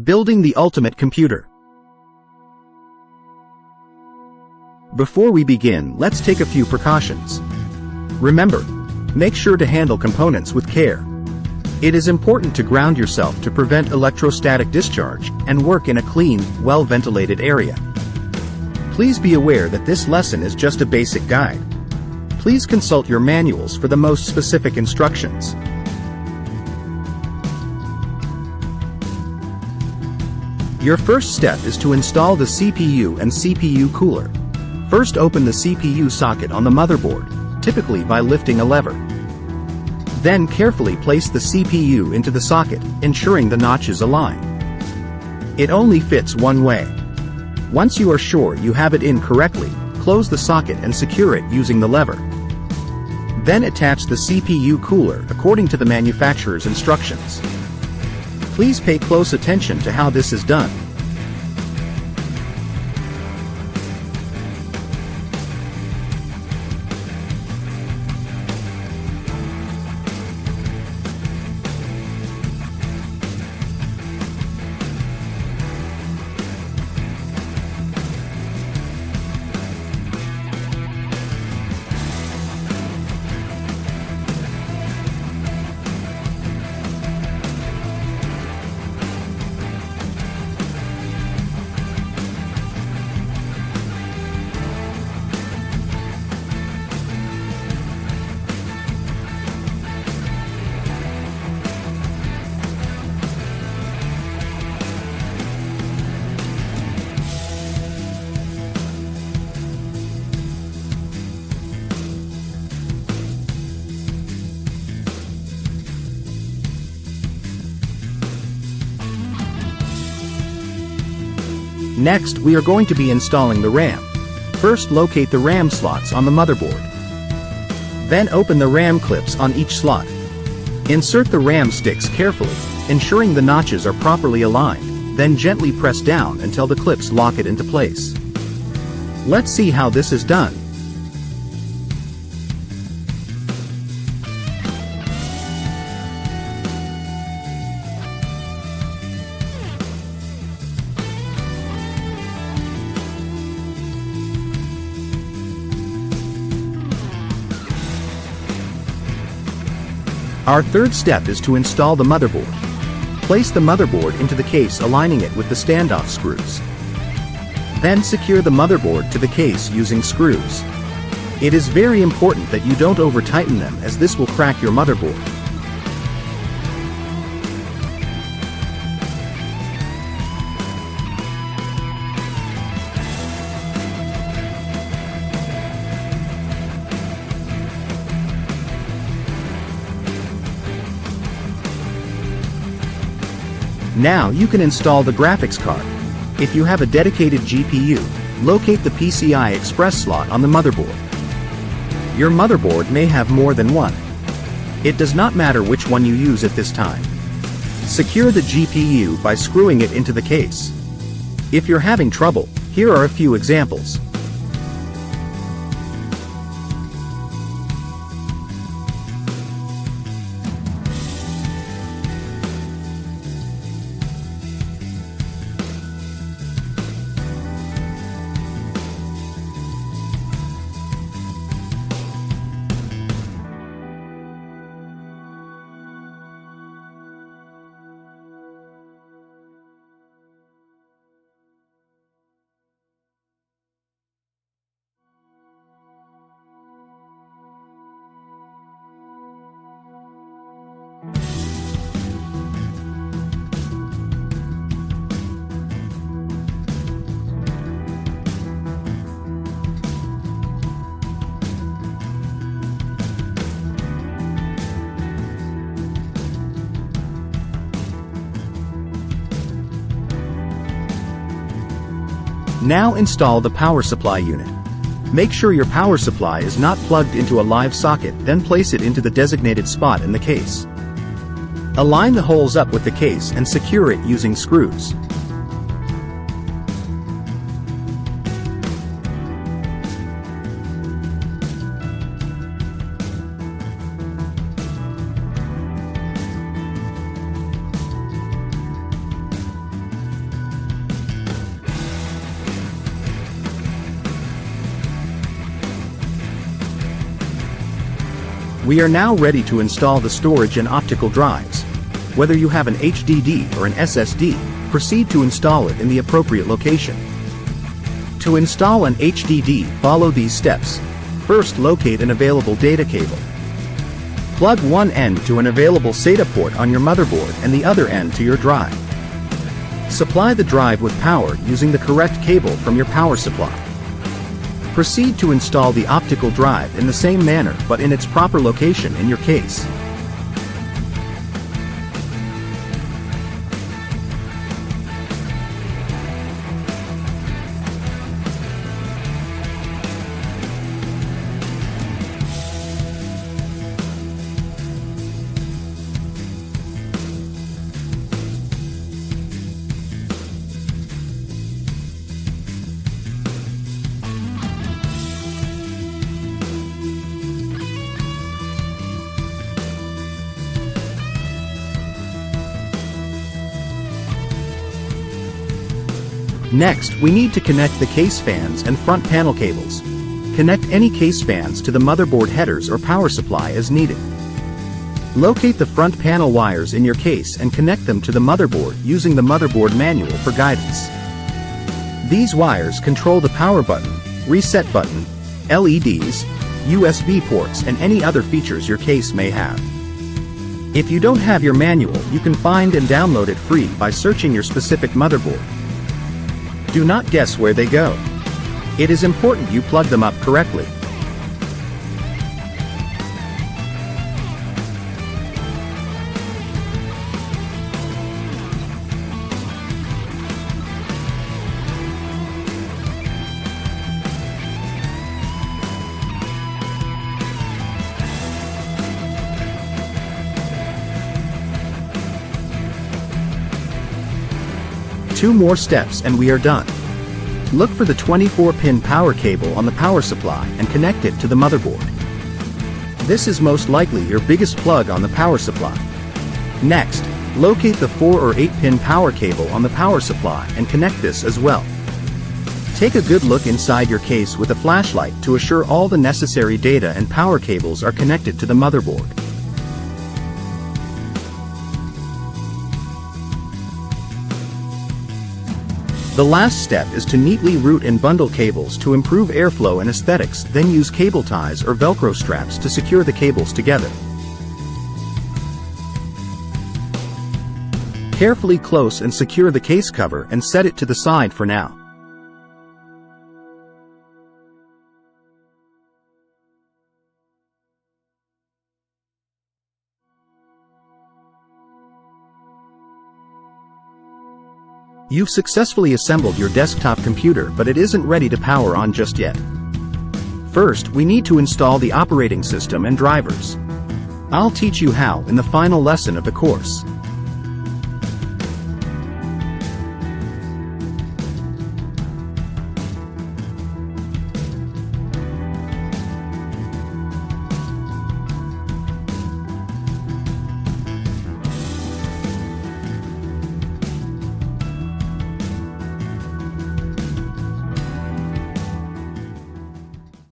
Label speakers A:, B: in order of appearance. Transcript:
A: Building the ultimate computer. Before we begin, let's take a few precautions. Remember, make sure to handle components with care. It is important to ground yourself to prevent electrostatic discharge and work in a clean, well-ventilated area. Please be aware that this lesson is just a basic guide. Please consult your manuals for the most specific instructions. Your first step is to install the CPU and CPU cooler. First, open the CPU socket on the motherboard, typically by lifting a lever. Then carefully place the CPU into the socket, ensuring the notches align. It only fits one way. Once you are sure you have it in correctly, close the socket and secure it using the lever. Then attach the CPU cooler according to the manufacturer's instructions. Please pay close attention to how this is done. Next, we are going to be installing the RAM. First, locate the RAM slots on the motherboard. Then open the RAM clips on each slot. Insert the RAM sticks carefully, ensuring the notches are properly aligned, then gently press down until the clips lock it into place. Let's see how this is done. Our third step is to install the motherboard. Place the motherboard into the case, aligning it with the standoff screws. Then secure the motherboard to the case using screws. It is very important that you don't over-tighten them, as this will crack your motherboard. Now you can install the graphics card. If you have a dedicated GPU, locate the PCI Express slot on the motherboard. Your motherboard may have more than one. It does not matter which one you use at this time. Secure the GPU by screwing it into the case. If you're having trouble, here are a few examples. Now install the power supply unit. Make sure your power supply is not plugged into a live socket, then place it into the designated spot in the case. Align the holes up with the case and secure it using screws. We are now ready to install the storage and optical drives. Whether you have an HDD or an SSD, proceed to install it in the appropriate location. To install an HDD, follow these steps. First, locate an available data cable. Plug one end to an available SATA port on your motherboard and the other end to your drive. Supply the drive with power using the correct cable from your power supply. Proceed to install the optical drive in the same manner but in its proper location in your case. Next, we need to connect the case fans and front panel cables. Connect any case fans to the motherboard headers or power supply as needed. Locate the front panel wires in your case and connect them to the motherboard using the motherboard manual for guidance. These wires control the power button, reset button, LEDs, USB ports and any other features your case may have. If you don't have your manual, you can find and download it free by searching your specific motherboard. Do not guess where they go. It is important you plug them up correctly. Two more steps and we are done. Look for the 24-pin power cable on the power supply and connect it to the motherboard. This is most likely your biggest plug on the power supply. Next, locate the 4 or 8-pin power cable on the power supply and connect this as well. Take a good look inside your case with a flashlight to assure all the necessary data and power cables are connected to the motherboard. The last step is to neatly route and bundle cables to improve airflow and aesthetics, then use cable ties or Velcro straps to secure the cables together. Carefully close and secure the case cover and set it to the side for now. You've successfully assembled your desktop computer, but it isn't ready to power on just yet. First, we need to install the operating system and drivers. I'll teach you how in the final lesson of the course.